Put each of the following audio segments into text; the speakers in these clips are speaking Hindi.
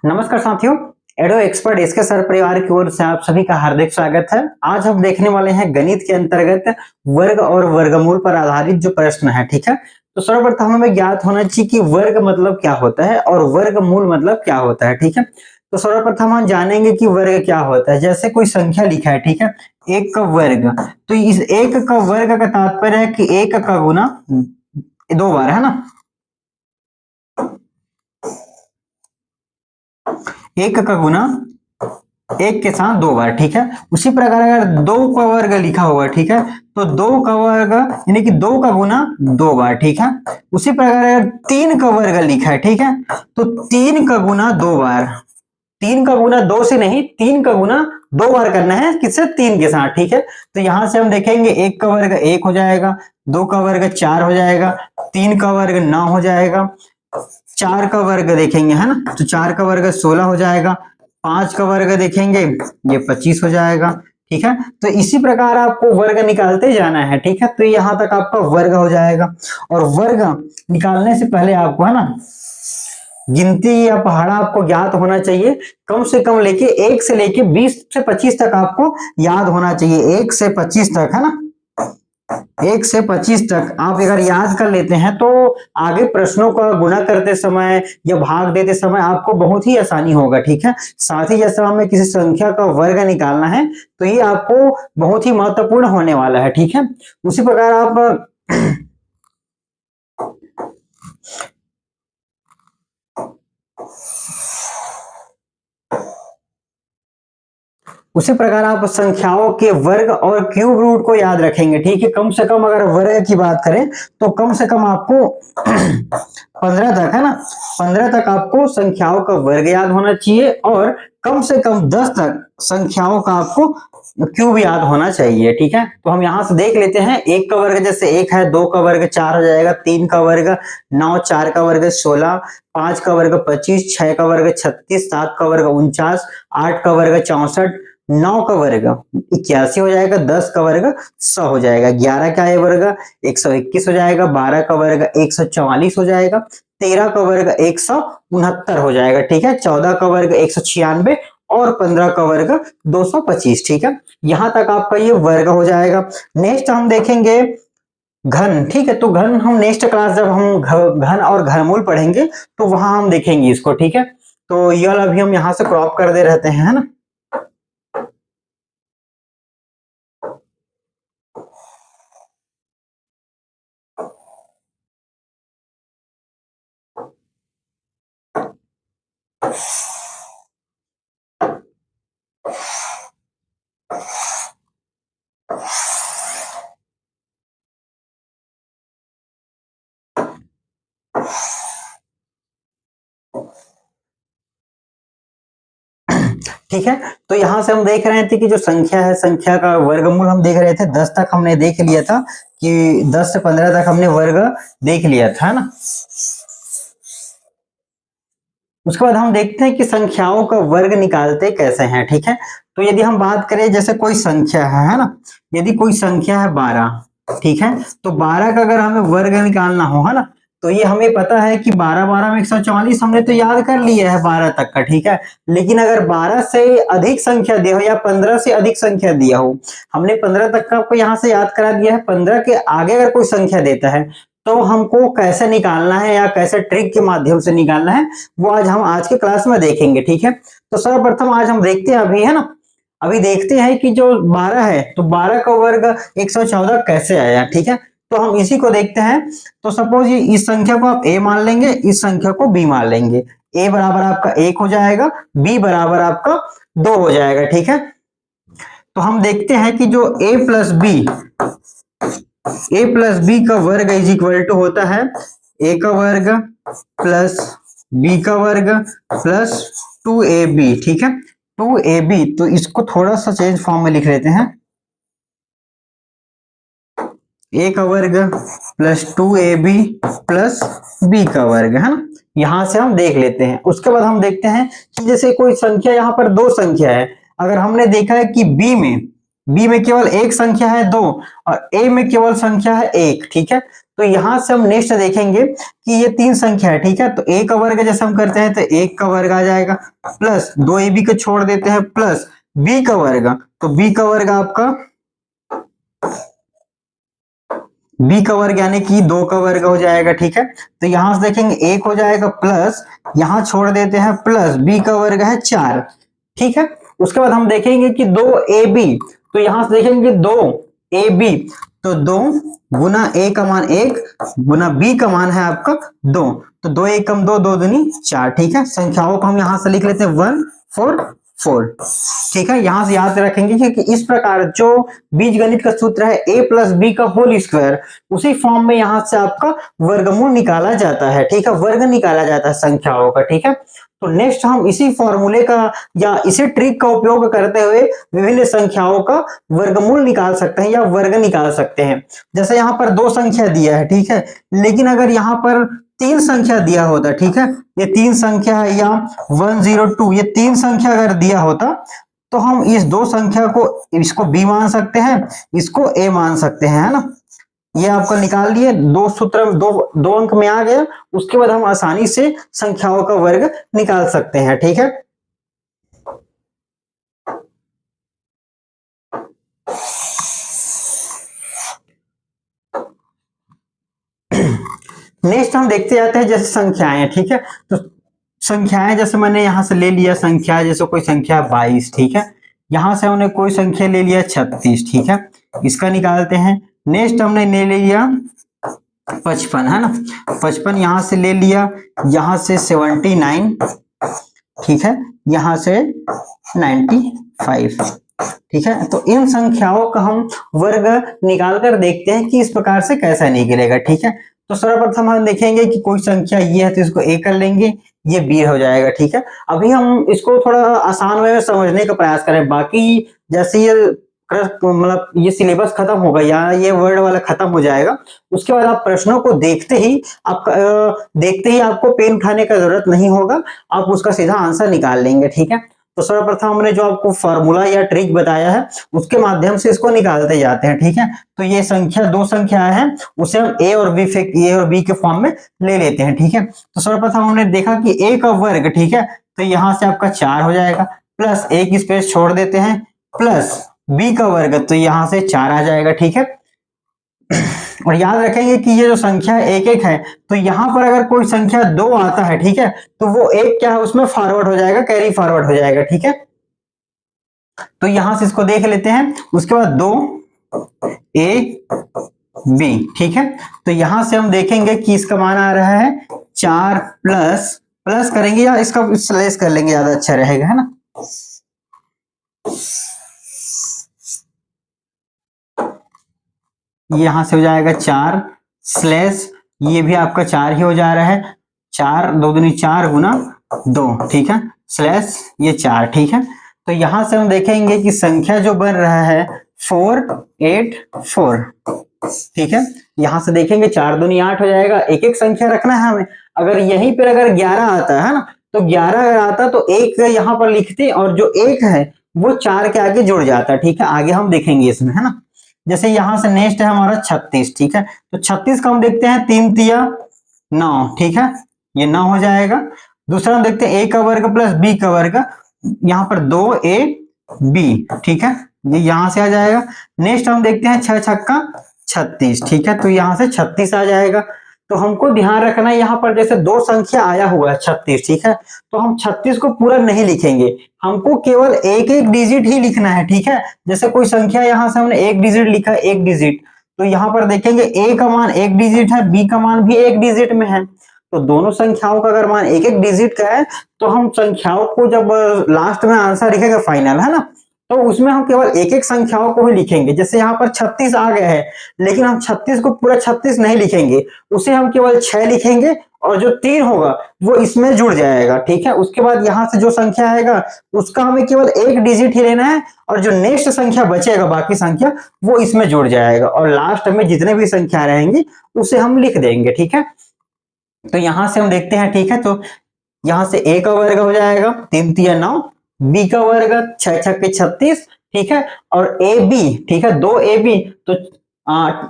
नमस्कार साथियों, एडो एक्सपर्ट इसके सर परिवार की ओर से आप सभी का हार्दिक स्वागत है। आज हम देखने वाले हैं गणित के अंतर्गत वर्ग और वर्गमूल पर आधारित जो प्रश्न है। ठीक है, तो सर्वप्रथम हमें ज्ञात होना चाहिए कि वर्ग मतलब क्या होता है और वर्गमूल मतलब क्या होता है। ठीक है, तो सर्वप्रथम हम जानेंगे कि वर्ग क्या होता है। जैसे कोई संख्या लिखा है, ठीक है, एक का वर्ग, तो इस एक का वर्ग का तात्पर्य है कि एक का गुना दो बार, है ना। एक का गुना एक के साथ दो बार, ठीक है। उसी प्रकार अगर दो का वर्ग लिखा हुआ, ठीक है, तो दो का वर्ग यानी कि दो का गुना दो बार, ठीक है। उसी प्रकार अगर तीन का वर्ग लिखा है, ठीक है, तो तीन का गुना दो बार। तीन का गुना दो से नहीं, तीन का गुना दो बार करना है, किससे? तीन के साथ, ठीक है। तो यहां से हम देखेंगे एक का वर्ग एक हो जाएगा, दो का वर्ग चार हो जाएगा, तीन का वर्ग नौ हो जाएगा, चार का वर्ग देखेंगे, है ना, तो चार का वर्ग 16 हो जाएगा, पांच का वर्ग देखेंगे ये 25 हो जाएगा, ठीक है। तो इसी प्रकार आपको वर्ग निकालते जाना है, ठीक है। तो यहां तक आपका वर्ग हो जाएगा। और वर्ग निकालने से पहले आपको, है ना, गिनती या पहाड़ा आपको ज्ञात होना चाहिए। कम से कम लेके 1 से लेके 20 से 25 तक आपको याद होना चाहिए। 1 से 25 तक, है ना, 1 से 25 तक आप अगर याद कर लेते हैं तो आगे प्रश्नों का गुणा करते समय या भाग देते समय आपको बहुत ही आसानी होगा, ठीक है। साथ ही जैसे हमें किसी संख्या का वर्ग निकालना है तो ये आपको बहुत ही महत्वपूर्ण होने वाला है, ठीक है। उसी प्रकार आप संख्याओं के वर्ग और क्यूब रूट को याद रखेंगे, ठीक है। कम से कम अगर वर्ग की बात करें तो कम से कम आपको 15 तक, है ना, 15 तक आपको संख्याओं का वर्ग याद होना चाहिए और कम से कम 10 तक संख्याओं का आपको क्यूब याद होना चाहिए, ठीक है। तो हम यहां से देख लेते हैं। एक का वर्ग जैसे एक है, दो का वर्ग चार हो जाएगा, तीन का वर्ग 9, चार का वर्ग 16, पांच का वर्ग 25, छह का वर्ग 36, सात का वर्ग 49, आठ का वर्ग 64, 9 का वर्ग 81 हो जाएगा, 10 का वर्ग 100 हो जाएगा, 11 का ये वर्ग 121 हो जाएगा, 12 का वर्ग 144 हो जाएगा, 13 का वर्ग 169 हो जाएगा, ठीक है, 14 का वर्ग 196 और 15 का वर्ग 225, ठीक है। यहां तक आपका ये वर्ग हो जाएगा। नेक्स्ट हम देखेंगे घन, ठीक है। तो घन हम नेक्स्ट क्लास जब हम घन और घनमूल पढ़ेंगे तो वहां हम देखेंगे इसको, ठीक है। तो यह अभी हम यहां से क्रॉप कर दे रहते हैं, है ना। ठीक है, तो यहां से हम देख रहे थे कि जो संख्या है, संख्या का वर्गमूल हम देख रहे थे। 10 तक हमने देख लिया था कि 10 से 15 तक हमने वर्ग देख लिया था ना। उसके बाद हम देखते हैं कि संख्याओं का वर्ग निकालते कैसे हैं, ठीक है। तो यदि हम बात करें, जैसे कोई संख्या है ना, यदि कोई संख्या है 12, ठीक है, तो 12 का अगर हमें वर्ग निकालना हो, है ना, तो ये हमें पता है कि 12 12 में 144 हमने तो याद कर लिया है 12 तक का, ठीक है। लेकिन अगर 12 से अधिक संख्या दिया हो या 15 से अधिक संख्या दिया हो, हमने 15 तक का आपको यहां से याद करा दिया है, 15 के आगे अगर कोई संख्या देता है तो हमको कैसे निकालना है या कैसे ट्रिक के माध्यम से निकालना है, वो आज के क्लास में देखेंगे, ठीक है। तो सर्वप्रथम आज हम देखते हैं अभी, है ना, अभी देखते हैं कि जो 12 है तो 12 का वर्ग 114 कैसे आया, ठीक है। तो हम इसी को देखते हैं। तो सपोज ये इस संख्या को आप a मान लेंगे, इस संख्या को b मान लेंगे। a बराबर आपका 1 हो जाएगा, b बराबर आपका 2 हो जाएगा, ठीक है। तो हम देखते हैं कि जो a प्लस बी का वर्ग इज इक्वल टू होता है a का वर्ग प्लस b का वर्ग प्लस 2ab, ठीक है, 2ab। तो इसको थोड़ा सा चेंज फॉर्म में लिख लेते हैं, a का वर्ग प्लस 2ab प्लस b का वर्ग, है ना। यहां से हम देख लेते हैं। उसके बाद हम देखते हैं कि जैसे कोई संख्या, यहां पर दो संख्या है, अगर हमने देखा है कि b में केवल एक संख्या है 2 और a में केवल संख्या है 1, ठीक है। तो यहां से हम नेक्स्ट देखेंगे कि ये 3 संख्या है, ठीक है। तो a का वर्ग जैसे हम करते हैं तो 1 का वर्ग आ जाएगा, प्लस 2ab को छोड़ देते हैं, प्लस b का वर्ग, तो b का वर्ग आपका b का वर्ग यानी कि 2 का वर्ग हो जाएगा, ठीक है। तो यहां से देखेंगे 1 हो जाएगा, प्लस यहां छोड़ देते हैं, प्लस b का वर्ग है 4, ठीक है। उसके बाद हम देखेंगे कि 2ab, तो यहां से देखेंगे 2ab, तो 2 गुना a का मान 1 गुना b का मान है आपका 2, तो 2 1 कम 2, 2 दूनी 4, ठीक है। संख्याओं को हम यहां से लिख लेते हैं 1 4 4, ठीक है। यहां से याद रखेंगे कि इस प्रकार जो बीजगणित का सूत्र है a प्लस बी का होल स्क्वायर, उसी फॉर्म में यहां से आपका वर्गमूल निकाला जाता है, ठीक है, वर्ग निकाला जाता है संख्याओं का, ठीक है। तो नेक्स्ट हम इसी फॉर्मूले का या इसी ट्रिक का उपयोग करते हुए विभिन्न संख्याओं का वर्गमूल निकाल सकते हैं या वर्ग निकाल सकते हैं। जैसे यहाँ पर 2 संख्या दिया है, ठीक है, लेकिन अगर यहाँ पर 3 संख्या दिया होता, ठीक है, ये 3 संख्या है या 102, ये 3 संख्या अगर दिया होता तो हम इस 2 संख्या को, इसको b मान सकते हैं, इसको a मान सकते हैं, है ना। ये आपको निकाल लिए, 2 सूत्र में 2 अंक में आ गया। उसके बाद हम आसानी से संख्याओं का वर्ग निकाल सकते हैं, ठीक है। नेक्स्ट हम देखते जाते हैं जैसे संख्याएं, ठीक है। तो संख्याएं जैसे मैंने यहां से ले लिया संख्या, जैसे कोई संख्या 22, ठीक है, यहां से हमने कोई संख्या ले लिया 36, ठीक है, इसका निकालते हैं। नेक्स्ट हमने ले लिया 55, है ना, 55 यहां से ले लिया, यहां से 79, ठीक है, यहां से 95, ठीक है। तो इन संख्याओं का हम वर्ग निकाल कर देखते हैं कि इस प्रकार से कैसा निकलेगा, ठीक है। तो सर्वप्रथम हम देखेंगे कि कोई संख्या ये है तो इसको a कर लेंगे, ये b हो जाएगा, ठीक है। अभी हम इसको थोड़ा आसान वे में समझने का प्रयास करें, बाकी जैसे ये मतलब ये सिलेबस खत्म होगा या ये वर्ड वाला खत्म हो जाएगा, उसके बाद आप प्रश्नों को देखते ही आपको पेन उठाने का जरूरत नहीं होगा, आप उसका सीधा आंसर निकाल लेंगे, ठीक है। तो सर्वप्रथम हमने जो आपको फॉर्मूला या ट्रिक बताया है उसके माध्यम से इसको निकालते जाते हैं, ठीक है। तो ये संख्या 2 संख्या है, उसे हम a और b के फॉर्म में ले लेते हैं, ठीक है। तो सर्वप्रथम हमने देखा कि a का वर्ग, ठीक है, तो यहां से आपका 4 हो जाएगा, प्लस एक स्पेस छोड़ देते हैं, प्लस b का वर्ग, तो यहां से 4 आ जाएगा, ठीक है। और याद रखेंगे कि ये जो संख्या 1 1 है, तो यहां पर अगर कोई संख्या 2 आता है, ठीक है, तो वो 1 क्या है उसमें फॉरवर्ड हो जाएगा, कैरी फॉरवर्ड हो जाएगा, ठीक है। तो यहां से इसको देख लेते हैं। उसके बाद 2 a b, ठीक है। तो यहां से हम देखेंगे कि इसका मान आ रहा है 4 प्लस प्लस करेंगे या इसका स्लैश कर लेंगे, ज्यादा अच्छा रहेगा, है ना। यहां से हो जाएगा 4 स्लैश, ये भी आपका 4 ही हो जा रहा है, 4 2 दूनी 4 गुना 2, ठीक है, स्लैश ये 4, ठीक है। तो यहां से हम देखेंगे कि संख्या जो बन रहा है 4 8 4, ठीक है। यहां से देखेंगे 4 दूनी 8 हो जाएगा, एक एक संख्या रखना है हमें। अगर यहीं पर अगर 11 आता है ना, तो 11 अगर आता तो एक यहाँ पर लिखते और जो 1 है वो 4 के आगे जुड़ जाता, ठीक है, आगे हम देखेंगे इसमें, है ना। जैसे यहां से नेक्स्ट है हमारा 36, ठीक है। तो 36 का हम देखते हैं 3 तिया 9, ठीक है, ये 9 हो जाएगा। दूसरा हम देखते हैं a का वर्ग प्लस b का वर्ग, यहाँ पर 2ab, ठीक है, ये यहां से आ जाएगा। नेक्स्ट हम देखते हैं 6 छक्का 36, ठीक है, तो यहां से 36 आ जाएगा। तो हमको ध्यान रखना है यहाँ पर जैसे 2 संख्या आया हुआ है 36, ठीक है, तो हम 36 को पूरा नहीं लिखेंगे, हमको केवल एक एक डिजिट ही लिखना है, ठीक है। जैसे कोई संख्या यहां से हमने एक डिजिट लिखा, एक डिजिट, तो यहाँ पर देखेंगे a का मान 1 डिजिट है, b का मान भी 1 डिजिट में है, तो दोनों संख्याओं का अगर मान एक एक डिजिट का है तो हम संख्याओं को जब लास्ट में आंसर लिखेंगे फाइनल, है ना, तो उसमें हम केवल एक एक संख्याओं को ही लिखेंगे। जैसे यहाँ पर 36 आ गया है, लेकिन हम 36 को पूरा 36 नहीं लिखेंगे, उसे हम केवल 6 लिखेंगे और जो 3 होगा वो इसमें जुड़ जाएगा, ठीक है। उसके बाद यहाँ से जो संख्या आएगा उसका हमें केवल एक डिजिट ही लेना है और जो नेक्स्ट संख्या बचेगा बाकी संख्या वो इसमें जुड़ जाएगा और लास्ट में जितने भी संख्या रहेंगी उसे हम लिख देंगे, ठीक है। तो यहां से हम देखते हैं, ठीक है, तो यहां से a का वर्ग हो जाएगा 3 तिया 9, b का वर्ग 6 छक्के 36, ठीक है, और ab, ठीक है, 2ab, तो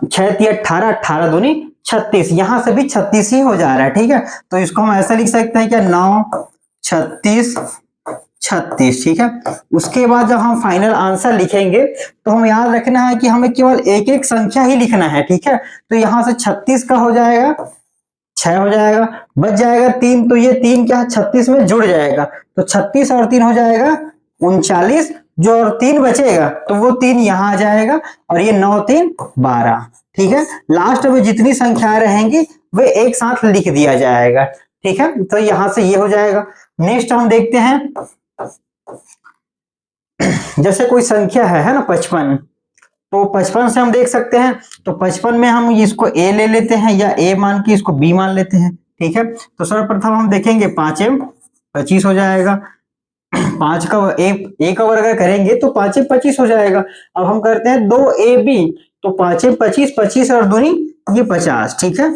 6 तिया 18, 18 दूनी 36, यहां से भी 36 ही हो जा रहा है, ठीक है। तो इसको हम ऐसा लिख सकते हैं क्या, 9 36 36, ठीक है। उसके बाद जब हम फाइनल आंसर लिखेंगे तो हम याद रखना है कि हमें केवल एक एक संख्या ही लिखना है, ठीक है। तो यहां से 36 का हो जाएगा 6 हो जाएगा, बच जाएगा 3, तो ये 3 क्या 36 में जुड़ जाएगा, तो 36 और 3 हो जाएगा 39, जो और 3 बचेगा तो वो 3 यहां आ जाएगा, और ये 9 3 12, ठीक है। लास्ट में जितनी संख्याएं रहेंगी वे एक साथ लिख दिया जाएगा, ठीक है। तो यहां से ये हो जाएगा। नेक्स्ट हम देखते हैं, जैसे कोई संख्या है ना 55, तो 55 से हम देख सकते हैं, तो 55 में हम इसको ए ले लेते हैं या ए मान के इसको बी मान लेते हैं, ठीक है। तो सर्वप्रथम हम देखेंगे 5 एम 25 हो जाएगा, 5 का ए का वर्ग अगर करेंगे तो 5 एम 25 हो जाएगा। अब हम करते हैं 2 ए बी, तो 5 एम 25 25 और दूनी ये 50, ठीक है।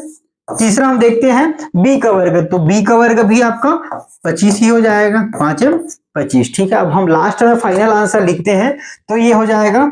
तीसरा हम देखते हैं बी का वर्ग, तो बी का वर्ग भी आपका 25 ही हो जाएगा, 5 एम 25, ठीक है। अब हम लास्ट में फाइनल आंसर लिखते हैं, तो ये हो जाएगा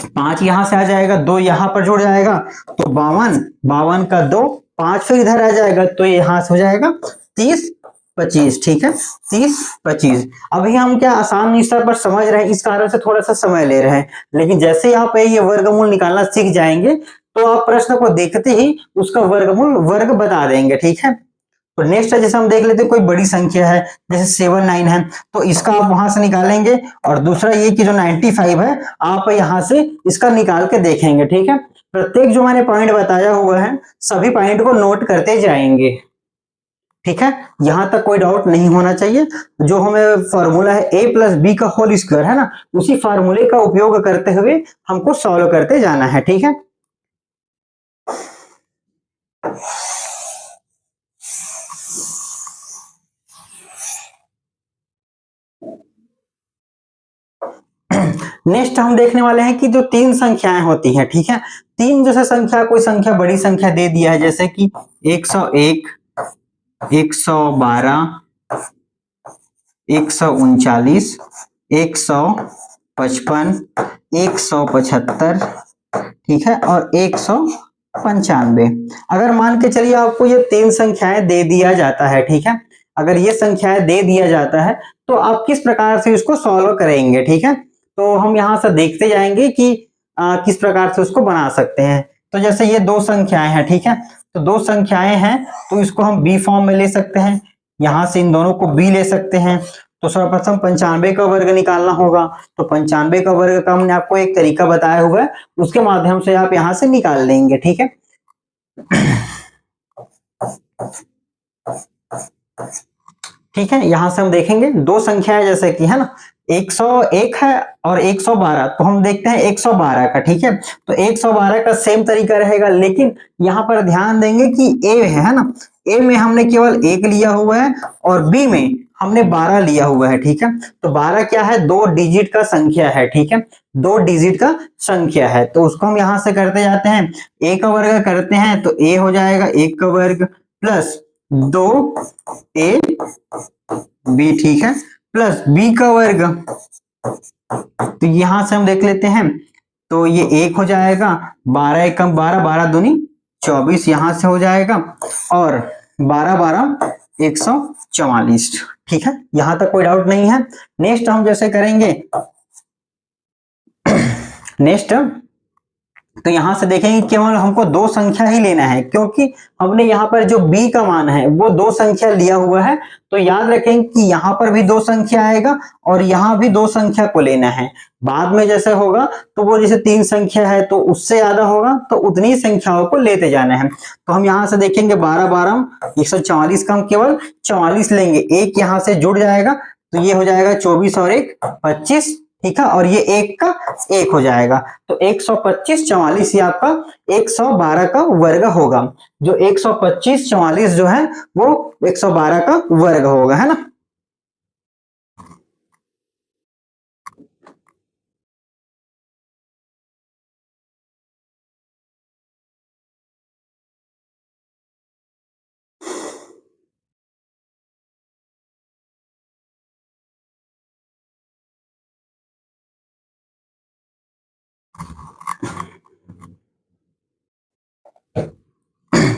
5 यहां से आ जाएगा, 2 यहां पर जुड़ जाएगा, तो 52, 52 का 2, 5 फिर इधर आ जाएगा, तो यहां से हो जाएगा 30 25, ठीक है, 30 25। अभी हम क्या आसान स्तर पर समझ रहे हैं, इस कारण से थोड़ा सा समय ले रहे हैं, लेकिन जैसे ही आप ये वर्गमूल निकालना सीख जाएंगे तो आप प्रश्न को देखते ही उसका वर्गमूल वर्ग बता देंगे, ठीक है। तो नेक्स्ट है, जैसे हम देख लेते हैं कोई बड़ी संख्या है, जैसे 7 9 है, तो इसका आप वहां से निकालेंगे, और दूसरा ये कि जो 95 है आप यहां से इसका निकाल के देखेंगे, ठीक है। प्रत्येक जो मैंने पॉइंट बताया हुआ है सभी पॉइंट को नोट करते जाएंगे, ठीक है। यहां तक कोई डाउट नहीं होना चाहिए। जो हमें फॉर्मूला है ए प्लस बी का होल स्क्वायर है ना, उसी फार्मूले का उपयोग करते हुए हमको सॉल्व करते जाना है, ठीक है। नेक्स्ट हम देखने वाले हैं कि जो तीन संख्याएं होती हैं, ठीक है। तीन जैसे संख्या, कोई संख्या बड़ी संख्या दे दिया है, जैसे कि 101 112 139 155 175, ठीक है, और 195। अगर मान के चलिए आपको ये तीन संख्याएं दे दिया जाता है, ठीक है, अगर ये संख्याएं दे दिया जाता है तो आप किस प्रकार से इसको सॉल्व करेंगे, ठीक है। तो हम यहां से देखते जाएंगे कि किस प्रकार से उसको बना सकते हैं। तो जैसे ये दो संख्याएं हैं, ठीक है, तो दो संख्याएं हैं, तो इसको हम बी फॉर्म में ले सकते हैं, यहां से इन दोनों को बी ले सकते हैं। तो सर्वप्रथम 95 का वर्ग निकालना होगा, तो 95 का वर्ग का हमने आपको एक तरीका बताया हुआ है, उसके माध्यम से आप यहां से निकाल लेंगे, ठीक है। ठीक है, यहां से हम देखेंगे दो संख्या है, जैसे कि है ना 101 है और 112, तो हम देखते हैं 112 का, ठीक है। तो 112 का सेम तरीका रहेगा, लेकिन यहां पर ध्यान देंगे कि ए है ना, ए में हमने केवल एक लिया हुआ है और बी में हमने 12 लिया हुआ है, ठीक है। तो 12 क्या है, दो डिजिट का संख्या है, ठीक है, दो डिजिट का संख्या है, तो उसको हम यहां से करते जाते हैं, ए का वर्ग करते हैं तो ए हो जाएगा 1 का वर्ग प्लस 2 ए बी, ठीक है, प्लस बी का वर्ग, तो यहां से हम देख लेते हैं, तो ये 1 हो जाएगा, 12 एकम 12, 12 दूनी 24 यहां से हो जाएगा, और 12 12 144, ठीक है, यहां तक कोई डाउट नहीं है। नेक्स्ट हम जैसे करेंगे, नेक्स्ट तो यहां से देखेंगे केवल हमको दो संख्या ही लेना है, क्योंकि हमने यहाँ पर जो b का मान है वो दो संख्या लिया हुआ है, तो याद रखें कि यहाँ पर भी दो संख्या आएगा और यहाँ भी दो संख्या को लेना है। बाद में जैसे होगा तो वो जैसे तीन संख्या है तो उससे ज्यादा होगा, तो उतनी संख्याओं को लेते जाना है। तो हम यहाँ से देखेंगे 12 12 144 का हम केवल 44 लेंगे, एक यहाँ से जुड़ जाएगा, तो ये हो जाएगा 24 और 1 25, ठीक है, और ये एक का एक हो जाएगा, तो 125 44 ये आपका 112 का वर्ग होगा। जो 125 44 जो है वो 112 का वर्ग होगा, है ना।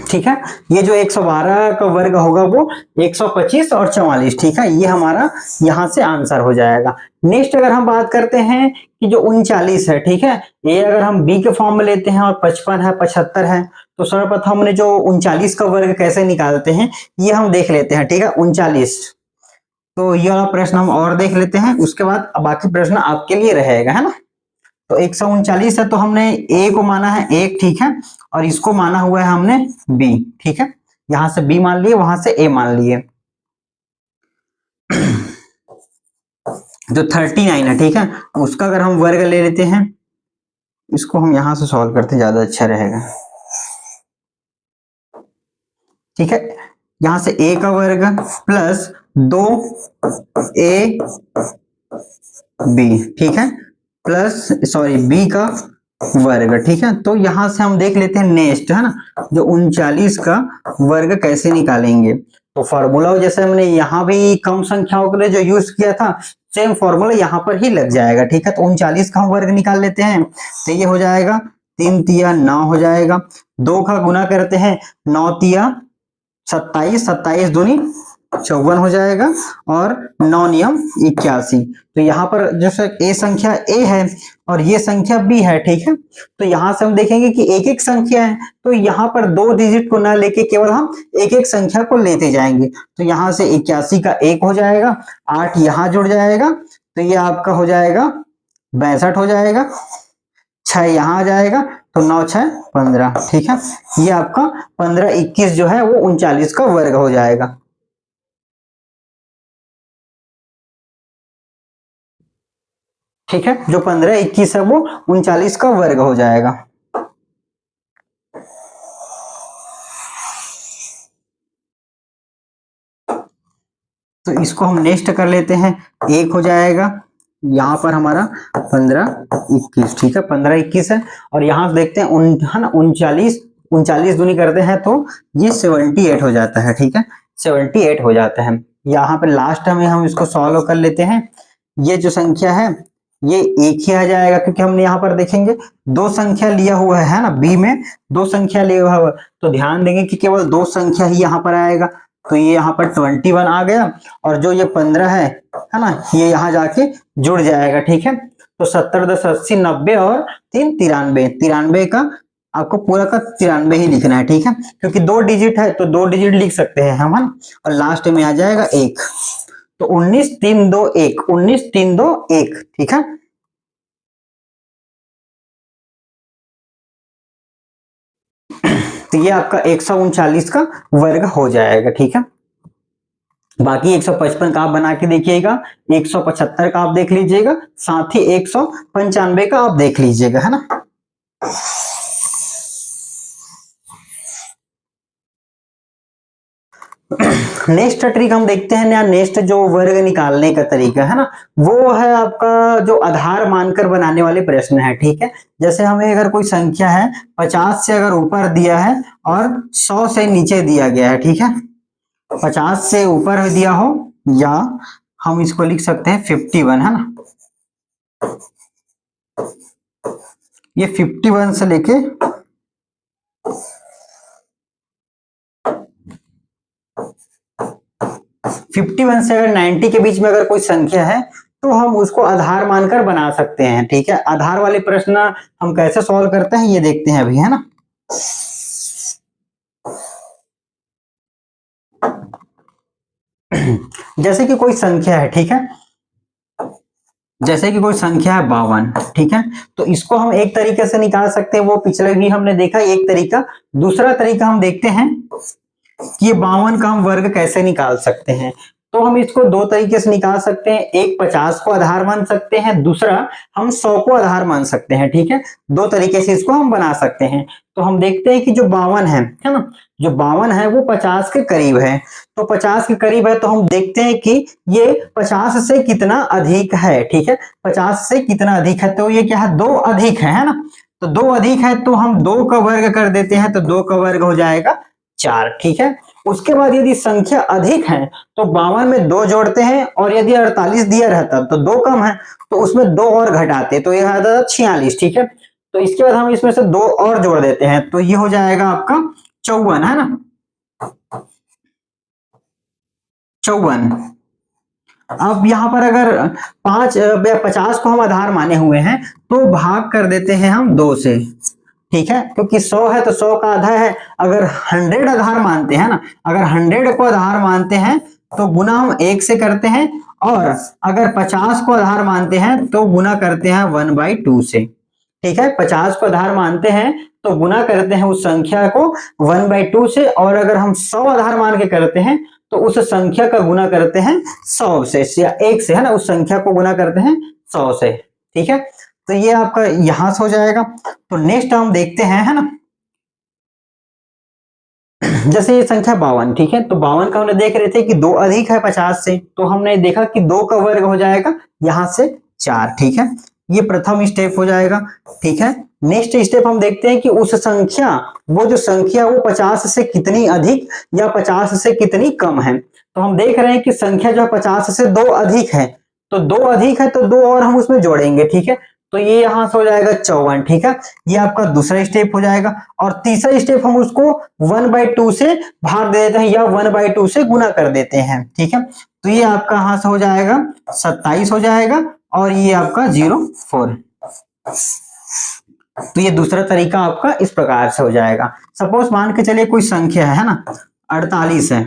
ठीक है। ये जो 112 का वर्ग होगा वो 125 और 44, ठीक है, ये हमारा यहां से आंसर हो जाएगा। नेक्स्ट अगर हम बात करते हैं कि जो 39 है, ठीक है, ये अगर हम बी के फॉर्म में लेते हैं और 55 है, 75 है, तो सर्वप्रथम हमने जो 39 का वर्ग कैसे निकालते हैं ये हम देख लेते हैं, ठीक है। 39, तो ये वाला प्रश्न हम और देख लेते हैं, उसके बाद बाकी प्रश्न आपके लिए रहेगा, है ना। तो 139 है, तो हमने ए को माना है 1, ठीक है, और इसको माना हुआ है हमने बी, ठीक है, यहां से बी मान लिए, वहां से ए मान लिए। जो 39 है, ठीक है, उसका अगर हम वर्ग ले लेते हैं, इसको हम यहां से सॉल्व करते ज्यादा अच्छा रहेगा, ठीक है। यहां से ए का वर्ग प्लस 2 ए बी, ठीक है, प्लस सॉरी बी का वर्ग, ठीक है। तो यहां से हम देख लेते हैं नेक्स्ट, है ना, जो 39 का वर्ग कैसे निकालेंगे। तो फॉर्मूला जैसे हमने यहाँ भी कम संख्याओं के लिए जो यूज किया था, सेम फॉर्मूला यहाँ पर ही लग जाएगा, ठीक है। तो 39 का हम वर्ग निकाल लेते हैं, तो ये हो जाएगा 3 तिया 9 हो जाएगा, 2 का गुना करते हैं 9 तिया 27, 27 दूनी 54 हो जाएगा, और 9 नियम 81। तो यहाँ पर जैसे ए संख्या ए है और ये संख्या बी है, ठीक है, तो यहाँ से हम देखेंगे कि एक एक संख्या है, तो यहाँ पर 2 डिजिट को ना लेके केवल हम एक एक संख्या को लेते जाएंगे। तो यहाँ से 81 का 1 हो जाएगा, 8 यहाँ जुड़ जाएगा, तो ये आपका हो जाएगा 62 हो जाएगा, 6 यहाँ आ जाएगा, तो 9 6 15, ठीक है। ये आपका 15 21 जो है वो 39 का वर्ग हो जाएगा। ठीक है, जो 15 21 है वो 39 का वर्ग हो जाएगा। तो इसको हम नेक्स्ट कर लेते हैं, 1 हो जाएगा, यहाँ पर हमारा 15 21, ठीक है, 15 21 है, और यहाँ देखते हैं है ना 39, 39 दूनी करते हैं तो ये 78 हो जाता है, ठीक है, 78 हो जाता है। यहाँ पे लास्ट में हम इसको सॉल्व कर लेते हैं, ये जो संख्या है ये एक ही आ जाएगा, क्योंकि हमने यहाँ पर देखेंगे 2 संख्या लिया हुआ है ना, बी में 2 संख्या लिया हुआ, तो ध्यान देंगे कि केवल 2 संख्या ही यहाँ पर आएगा, तो ये यहाँ पर 21 आ गया, और जो ये 15 है ना, ये यहाँ जाके जुड़ जाएगा, ठीक है। तो 70 10 80 90 और 3 93, 93 का आपको पूरा का 93 ही लिखना है, ठीक है, क्योंकि 2 डिजिट है तो 2 डिजिट लिख सकते हैं हम, और लास्ट में आ जाएगा 1, तो 19 3 2 1, 19 3 2 1, ठीक है। तो ये आपका 139 का वर्ग हो जाएगा, ठीक है। बाकी 155 का आप बना के देखिएगा, 175 का आप देख लीजिएगा, साथ ही 195 का आप देख लीजिएगा, है ना। नेक्स्ट ट्रिक हम देखते हैं ना, नेक्स्ट जो वर्ग निकालने का तरीका है ना, वो है आपका जो आधार मानकर बनाने वाले प्रश्न है, ठीक है। जैसे हमें अगर कोई संख्या है 50 से अगर ऊपर दिया है और 100 से नीचे दिया गया है, ठीक है, 50 से ऊपर दिया हो, या हम इसको लिख सकते हैं 51, है ना, ये 51 से लेके 51 से अगर 90 के बीच में अगर कोई संख्या है तो हम उसको आधार मानकर बना सकते हैं, ठीक है। आधार वाले प्रश्न हम कैसे सॉल्व करते हैं ये देखते हैं अभी, है ना। जैसे कि कोई संख्या है, ठीक है, जैसे कि कोई संख्या है 52, ठीक है, तो इसको हम एक तरीके से निकाल सकते हैं, वो पिछले भी हमने देखा एक तरीका। दूसरा तरीका हम देखते हैं कि ये 52 का हम वर्ग कैसे निकाल सकते हैं। तो हम इसको 2 तरीके से निकाल सकते हैं, एक 50 को आधार मान सकते हैं, दूसरा हम 100 को आधार मान सकते हैं, ठीक है। 2 तरीके से इसको हम बना सकते हैं। तो हम देखते हैं कि जो 52 है ना, जो 52 है वो 50 के करीब है, तो 50 के करीब है, तो हम देखते हैं कि ये 50 से कितना अधिक है, ठीक है, 50 से कितना अधिक है, तो ये क्या है 2 अधिक है ना, तो 2 अधिक है, तो हम 2 का वर्ग कर देते हैं, तो 2 का वर्ग हो जाएगा 4, ठीक है। उसके बाद यदि संख्या अधिक है तो 52 में 2 जोड़ते हैं, और यदि 48 दिया रहता तो 2 कम है तो उसमें 2 और घटाते, तो यह आता 46, ठीक है। तो इसके बाद हम इसमें से 2 और जोड़ देते हैं, तो ये हो जाएगा आपका 54 है ना, 54। अब यहाँ पर अगर 50 को हम आधार माने हुए हैं तो भाग कर देते हैं हम 2 से, ठीक है, क्योंकि 100 है तो 100 का आधा है। अगर 100 आधार मानते हैं ना, अगर 100 को आधार मानते हैं तो गुना हम 1 से करते हैं, और अगर 50 को आधार मानते हैं तो गुना करते हैं 1/2 से, ठीक है। 50 को आधार मानते हैं तो गुना करते हैं उस संख्या को 1/2 से, और अगर हम 100 आधार मान के करते हैं तो उस संख्या का गुना करते हैं 100 से या 1 से, है ना, उस संख्या को गुना करते हैं 100 से, ठीक है। तो ये आपका यहां से हो जाएगा। तो नेक्स्ट हम देखते हैं, है ना, जैसे ये संख्या 52, ठीक है, तो 52 का हमने देख रहे थे कि 2 अधिक है 50 से, तो हमने देखा कि 2 का वर्ग हो जाएगा यहां से 4, ठीक है। ये प्रथम स्टेप हो जाएगा, ठीक है। नेक्स्ट स्टेप हम देखते हैं कि उस संख्या, वो जो संख्या वो 50 से कितनी अधिक या 50 से कितनी कम है। तो हम देख रहे हैं कि संख्या जो 50 से 2 अधिक है, तो 2 अधिक है तो 2 और हम उसमें जोड़ेंगे, ठीक है। तो ये यहां से हो जाएगा 54, ठीक है। ये आपका दूसरा स्टेप हो जाएगा। और तीसरा स्टेप हम उसको 1/2 से भाग दे देते हैं या 1/2 से गुना कर देते हैं, ठीक है। तो ये आपका यहां से हो जाएगा 27 हो जाएगा, और ये आपका 04। तो ये दूसरा तरीका आपका इस प्रकार से हो जाएगा। सपोज मान के चलिए कोई संख्या है ना 48 है।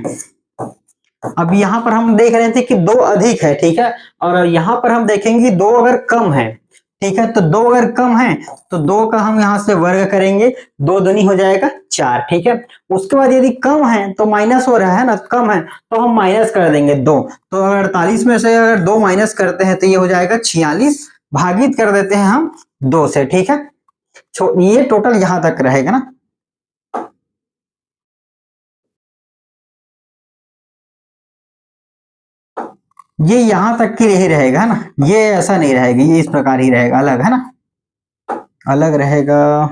अब यहां पर हम देख रहे थे कि 2 अधिक है, ठीक है, और यहां पर हम देखेंगे 2 अगर कम है, ठीक है। तो 2 अगर कम है तो 2 का हम यहां से वर्ग करेंगे, 2 दूनी हो जाएगा 4, ठीक है। उसके बाद यदि कम है तो माइनस हो रहा है ना, कम है तो हम माइनस कर देंगे 2। तो अगर 48 में से अगर 2 माइनस करते हैं तो ये हो जाएगा 46, भागित कर देते हैं हम 2 से, ठीक है। ये टोटल यहां तक रहेगा ना। ये यहां तक की यही रहेगा ना, ये ऐसा नहीं रहेगा, ये इस प्रकार ही रहेगा, अलग है ना, अलग रहेगा,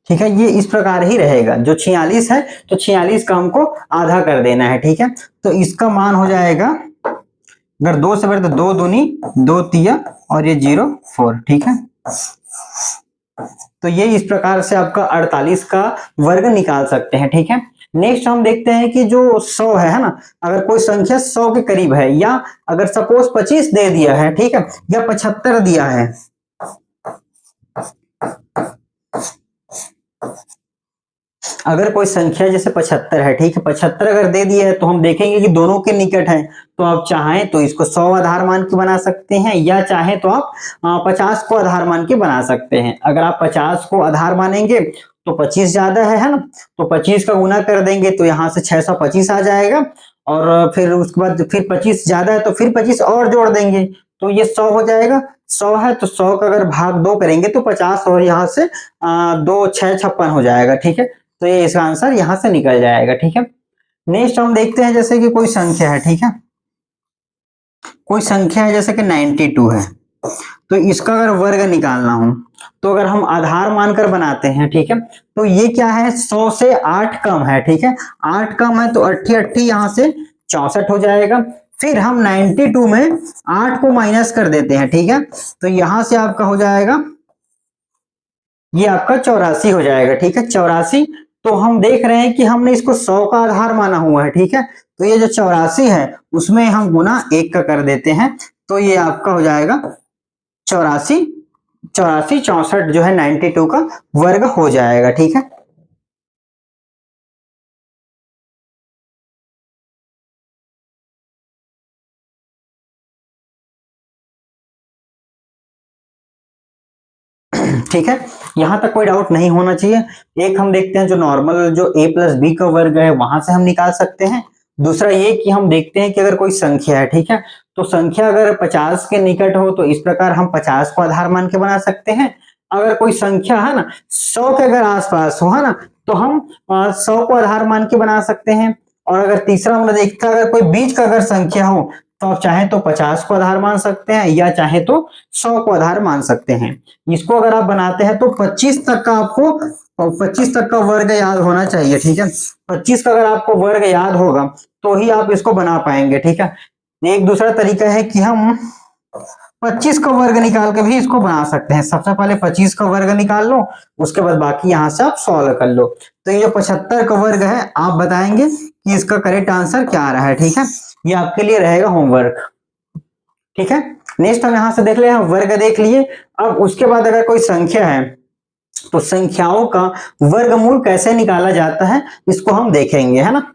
ठीक है। ये इस प्रकार ही रहेगा। जो 46 है तो 46 का हमको आधा कर देना है, ठीक है। तो इसका मान हो जाएगा, अगर 2 से बढ़े तो 2 दूनी 2 तिया, और ये 04, ठीक है। तो ये इस प्रकार से आपका 48 का वर्ग निकाल सकते हैं, ठीक है। नेक्स्ट हम देखते हैं कि जो 100 है ना, अगर कोई संख्या 100 के करीब है, या अगर सपोज 25 दे दिया है, ठीक है, या 75 दिया है, अगर कोई संख्या जैसे 75 है, ठीक है, 75 अगर दे दिया है तो हम देखेंगे कि दोनों के निकट है। तो आप चाहें तो इसको 100 आधार मान के बना सकते हैं, या चाहें तो आप 50 को आधार मान के बना सकते हैं। अगर आप 50 को आधार मानेंगे तो 25 ज्यादा है ना, तो 25 का गुना कर देंगे तो यहाँ से 625 आ जाएगा, और फिर उसके बाद फिर 25 ज्यादा है तो फिर 25 और जोड़ देंगे तो ये 100 हो जाएगा। 100 है तो 100 का अगर भाग 2 करेंगे तो 50, और यहाँ से 2 6 56 हो जाएगा, ठीक है। तो ये इसका आंसर यहां से निकल जाएगा, ठीक है। नेक्स्ट हम देखते हैं जैसे कि कोई संख्या है, ठीक है, कोई संख्या है जैसे कि 92 है, तो इसका अगर वर्ग निकालना हो तो अगर हम आधार मानकर बनाते हैं, ठीक है, तो ये क्या है, 100 से 8 कम है, ठीक है, 8 कम है तो 80 80 यहां से 64 हो जाएगा। फिर हम 92 में 8 को माइनस कर देते हैं, ठीक है, तो यहां से आपका हो जाएगा, ये आपका 84 हो जाएगा, ठीक है, 84। तो हम देख रहे हैं कि हमने इसको 100 का आधार माना हुआ है, ठीक है, तो ये जो 84 है उसमें हम गुना 1 का कर देते हैं, तो ये आपका हो जाएगा 84, 84 64 जो है 92 का वर्ग हो जाएगा, ठीक है। ठीक है, यहां तक कोई डाउट नहीं होना चाहिए। एक हम देखते हैं जो नॉर्मल जो a प्लस बी का वर्ग है वहां से हम निकाल सकते हैं। दूसरा ये कि हम देखते हैं कि अगर कोई संख्या है, ठीक है, तो संख्या अगर 50 के निकट हो तो इस प्रकार हम 50 को आधार मान के बना सकते हैं। अगर कोई संख्या है ना 100 के अगर आसपास हो, है ना, तो हम 100 को आधार मान के बना सकते हैं। और अगर तीसरा हमने देखा अगर कोई बीच का अगर संख्या हो तो आप चाहे तो 50 को आधार मान सकते हैं, या चाहे तो 100 को आधार मान सकते हैं। इसको अगर आप बनाते हैं तो 25 तक का आपको, 25 तक का वर्ग याद होना चाहिए, ठीक है। 25 का अगर आपको वर्ग याद होगा तो ही आप इसको बना पाएंगे, ठीक है। एक दूसरा तरीका है कि हम 25 का वर्ग निकाल के भी इसको बना सकते हैं। सबसे पहले 25 का वर्ग निकाल लो, उसके बाद बाकी यहां से आप सॉल्व कर लो। तो ये 75 का वर्ग है, आप बताएंगे कि इसका करेक्ट आंसर क्या आ रहा है। ठीक है, ये आपके लिए रहेगा होमवर्क। ठीक है, नेक्स्ट हम यहां से देख ले, वर्ग देख लिए। अब उसके बाद अगर कोई संख्या है तो संख्याओं का वर्गमूल कैसे निकाला जाता है इसको हम देखेंगे, है ना।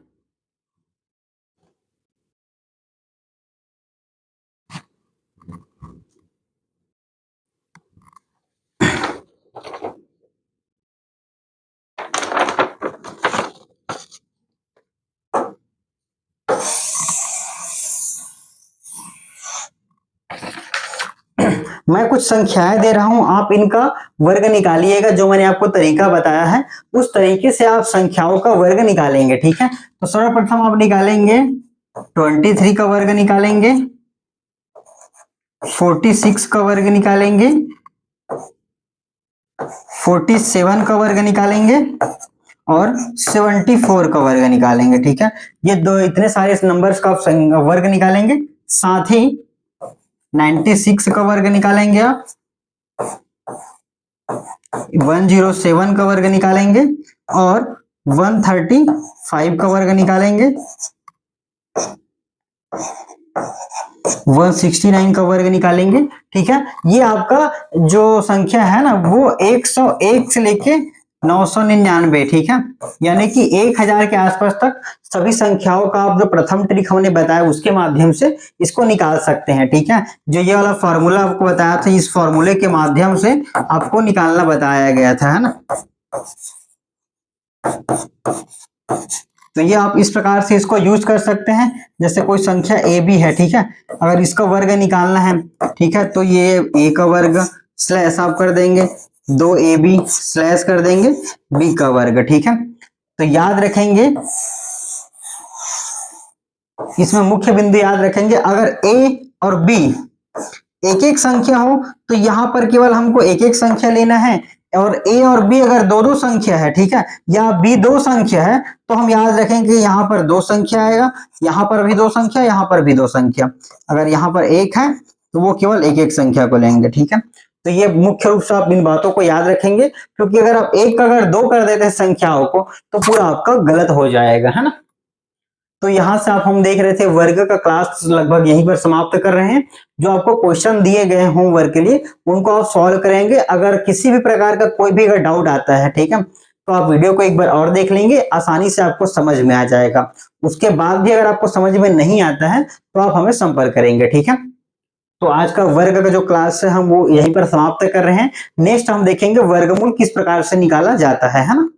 मैं कुछ संख्याएं दे रहा हूं, आप इनका वर्ग निकालिएगा। जो मैंने आपको तरीका बताया है उस तरीके से आप संख्याओं का वर्ग निकालेंगे। ठीक है, तो सर्वप्रथम आप निकालेंगे 23 का वर्ग निकालेंगे, 46 का वर्ग निकालेंगे, 47 का वर्ग निकालेंगे और 74 का वर्ग निकालेंगे। ठीक है, ये दो इतने सारे नंबर्स का आप वर्ग निकालेंगे। साथ ही 96 का वर्ग निकालेंगे आप, 107 का वर्ग निकालेंगे और 135 का वर्ग निकालेंगे, 169 का वर्ग निकालेंगे। ठीक है, ये आपका जो संख्या है ना वो 101 से लेके 999, ठीक है, यानी कि 1000 के आसपास तक सभी संख्याओं का आप जो प्रथम ट्रिक हमने बताया उसके माध्यम से इसको निकाल सकते हैं। ठीक है, जो ये वाला फॉर्मूला आपको बताया था, इस फॉर्मूले के माध्यम से आपको निकालना बताया गया था, है ना। तो ये आप इस प्रकार से इसको यूज कर सकते हैं। जैसे कोई संख्या ए बी है, ठीक है, अगर इसका वर्ग निकालना है, ठीक है, तो ये ए का वर्ग स्लैश आप कर देंगे, 2ab स्लैश कर देंगे बी का वर्ग। ठीक है, तो याद रखेंगे, इसमें मुख्य बिंदु याद रखेंगे, अगर ए और बी एक एक संख्या हो तो यहां पर केवल हमको एक एक संख्या लेना है, और ए और बी अगर दो दो संख्या है, ठीक है, या बी दो संख्या है, तो हम याद रखेंगे यहाँ पर दो संख्या आएगा, यहाँ पर भी दो संख्या, यहाँ पर भी दो संख्या। अगर यहाँ पर एक है तो वो केवल एक एक संख्या को लेंगे। ठीक है, तो ये मुख्य रूप से आप इन बातों को याद रखेंगे, क्योंकि अगर आप एक का अगर दो कर देते हैं संख्याओं को तो पूरा आपका गलत हो जाएगा, है ना। तो यहां से आप हम देख रहे थे वर्ग का क्लास लगभग यहीं पर समाप्त कर रहे हैं। जो आपको क्वेश्चन दिए गए होमवर्क के लिए उनको आप सॉल्व करेंगे। अगर किसी भी प्रकार का कोई भी अगर डाउट आता है, ठीक है, तो आप वीडियो को एक बार और देख लेंगे, आसानी से आपको समझ में आ जाएगा। उसके बाद भी अगर आपको समझ में नहीं आता है तो आप हमें संपर्क करेंगे। ठीक है, तो आज का वर्ग का जो क्लास है हम वो यहीं पर समाप्त कर रहे हैं। नेक्स्ट हम देखेंगे वर्गमूल किस प्रकार से निकाला जाता है ना।